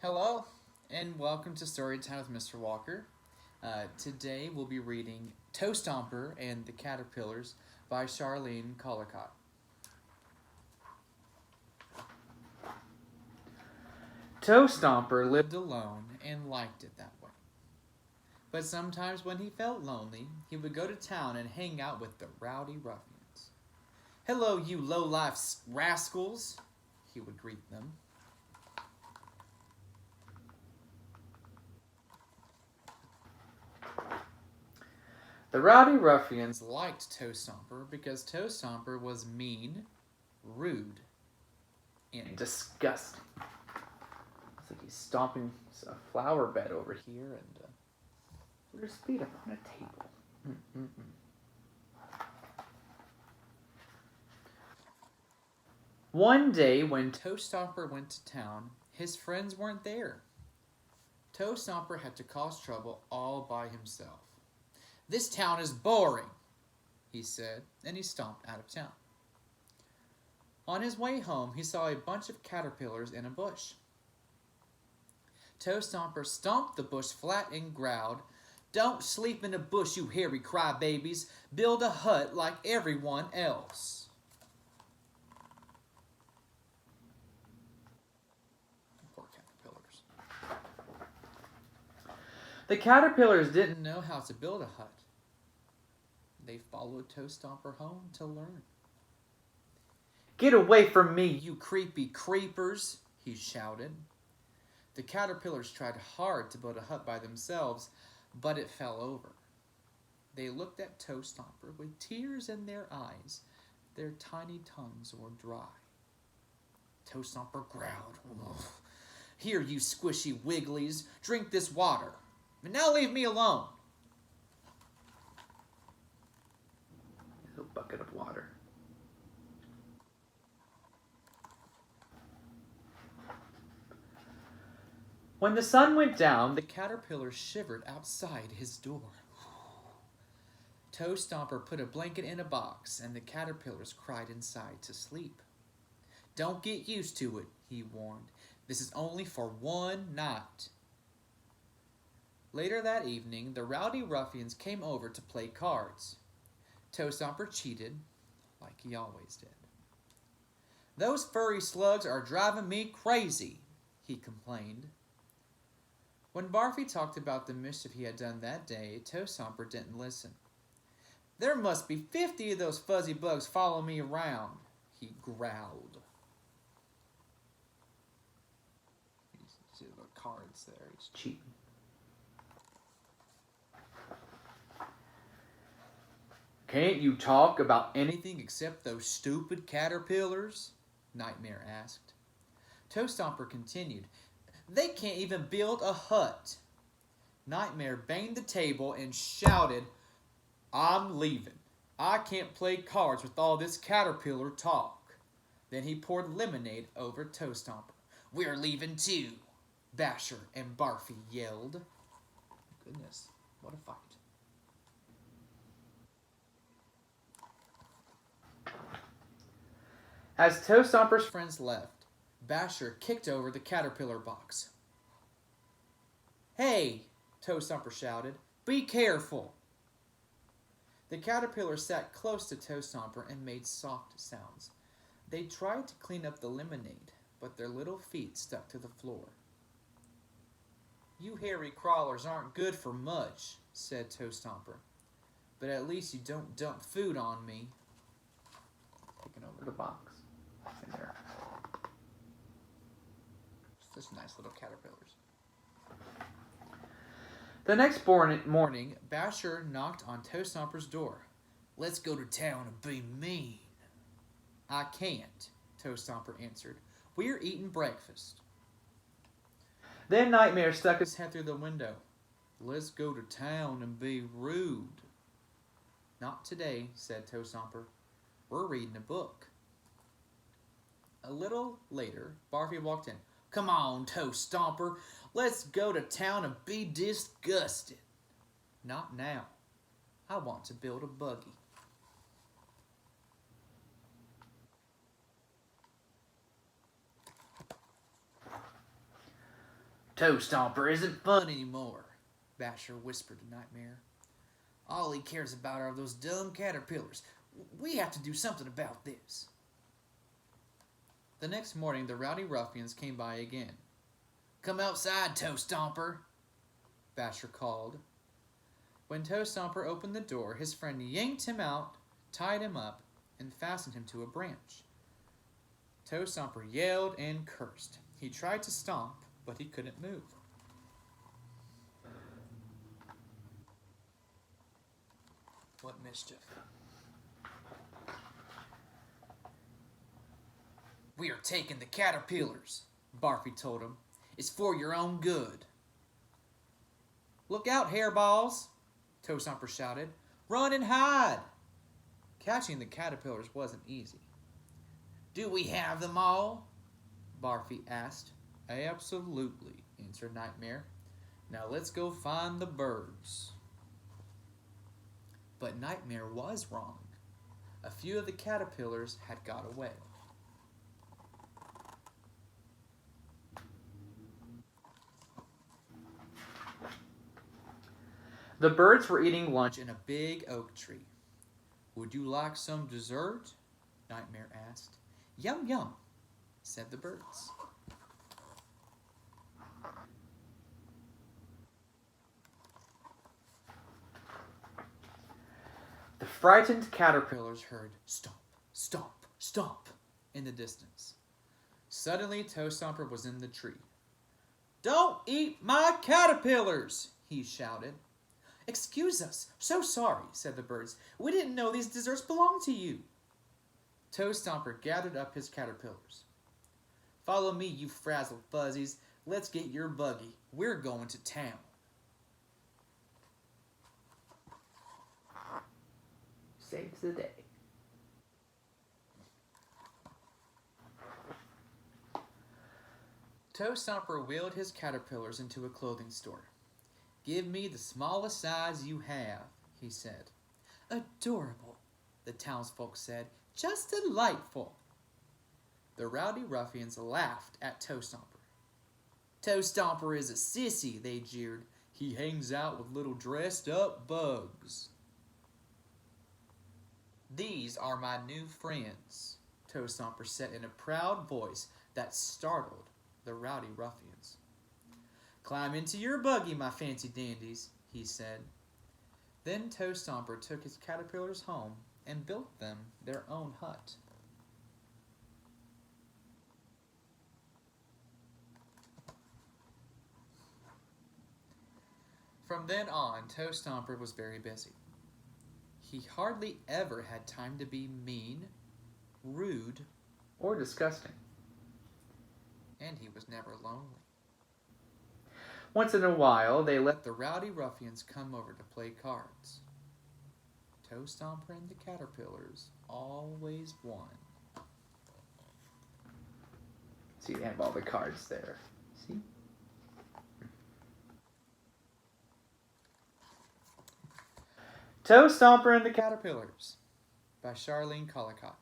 Hello, and welcome to Storytime with Mr. Walker. Today we'll be reading Toestomper and the Caterpillars by Sharleen Collicott. Toestomper lived alone and liked it that way. But sometimes when he felt lonely, he would go to town and hang out with the rowdy ruffians. "Hello, you low-life rascals," he would greet them. The rowdy ruffians liked Toestomper because Toestomper was mean, rude, and disgusting. It's like he's stomping a flower bed over here and put his feet up on a table. One day when Toestomper went to town, his friends weren't there. Toestomper had to cause trouble all by himself. "This town is boring," he said, and he stomped out of town. On his way home, he saw a bunch of caterpillars in a bush. Toestomper stomped the bush flat and growled, "Don't sleep in a bush, you hairy crybabies. Build a hut like everyone else." Poor caterpillars. The caterpillars didn't know how to build a hut. They followed Toestomper home to learn. "Get away from me, you creepy creepers," he shouted. The caterpillars tried hard to build a hut by themselves, but it fell over. They looked at Toestomper with tears in their eyes. Their tiny tongues were dry. Toestomper growled, "Here, you squishy wigglies, drink this water. And now leave me alone." A bucket of water. When the sun went down, the caterpillar shivered outside his door. Toestomper put a blanket in a box, and the caterpillars cried inside to sleep. "Don't get used to it," he warned. "This is only for one night." Later that evening, the rowdy ruffians came over to play cards. Toestomper cheated, like he always did. "Those furry slugs are driving me crazy," he complained. When Barfy talked about the mischief he had done that day, Toestomper didn't listen. "There must be 50 of those fuzzy bugs following me around," he growled. You see the cards there, he's cheating. "Can't you talk about anything except those stupid caterpillars?" Nightmare asked. Toestomper continued, "They can't even build a hut." Nightmare banged the table and shouted, "I'm leaving. I can't play cards with all this caterpillar talk." Then he poured lemonade over Toestomper. "We're leaving too," Basher and Barfy yelled. Goodness, what a fight. As Toestomper's friends left, Basher kicked over the caterpillar box. "Hey," Toestomper shouted, "be careful." The caterpillar sat close to Toestomper and made soft sounds. They tried to clean up the lemonade, but their little feet stuck to the floor. "You hairy crawlers aren't good for much," said Toestomper. "But at least you don't dump food on me." Taking over the box. In there. Such nice little caterpillars. The next morning, Basher knocked on Toestomper's door. "Let's go to town and be mean." "I can't," Toestomper answered. "We're eating breakfast." Then Nightmare stuck his head through the window. "Let's go to town and be rude." "Not today," said Toestomper. "We're reading a book." A little later, Barfy walked in. "Come on, Toestomper. Let's go to town and be disgusted." "Not now. I want to build a buggy." Toestomper isn't fun anymore, Basher whispered to Nightmare. All he cares about are those dumb caterpillars. We have to do something about this. The next morning, the rowdy ruffians came by again. Come outside, Toestomper, Basher called. When Toestomper opened the door, his friend yanked him out, tied him up, and fastened him to a branch. Toestomper yelled and cursed. He tried to stomp, but he couldn't move. What mischief? We are taking the caterpillars, Barfy told him. It's for your own good. Look out, hairballs, Toestomper shouted. Run and hide. Catching the caterpillars wasn't easy. Do we have them all? Barfy asked. Absolutely, answered Nightmare. Now let's go find the birds. But Nightmare was wrong. A few of the caterpillars had got away. The birds were eating lunch in a big oak tree. Would you like some dessert? Nightmare asked. Yum, yum, said the birds. The frightened caterpillars heard stomp, stomp, stomp in the distance. Suddenly, Toestomper was in the tree. Don't eat my caterpillars, he shouted. Excuse us, so sorry, said the birds. We didn't know these desserts belonged to you. Toestomper gathered up his caterpillars. Follow me, you frazzled fuzzies. Let's get your buggy. We're going to town. Saves the day. Toestomper wheeled his caterpillars into a clothing store. Give me the smallest size you have, he said. Adorable, the townsfolk said. Just delightful. The rowdy ruffians laughed at Toestomper. Toestomper is a sissy, they jeered. He hangs out with little dressed-up bugs. These are my new friends, Toestomper said in a proud voice that startled the rowdy ruffians. Climb into your buggy, my fancy dandies, he said. Then Toestomper took his caterpillars home and built them their own hut. From then on, Toestomper was very busy. He hardly ever had time to be mean, rude, or disgusting. And he was never lonely. Once in a while, they let the rowdy ruffians come over to play cards. Toestomper and the caterpillars always won. See, they have all the cards there. See? Toestomper and the Caterpillars by Sharleen Collicott.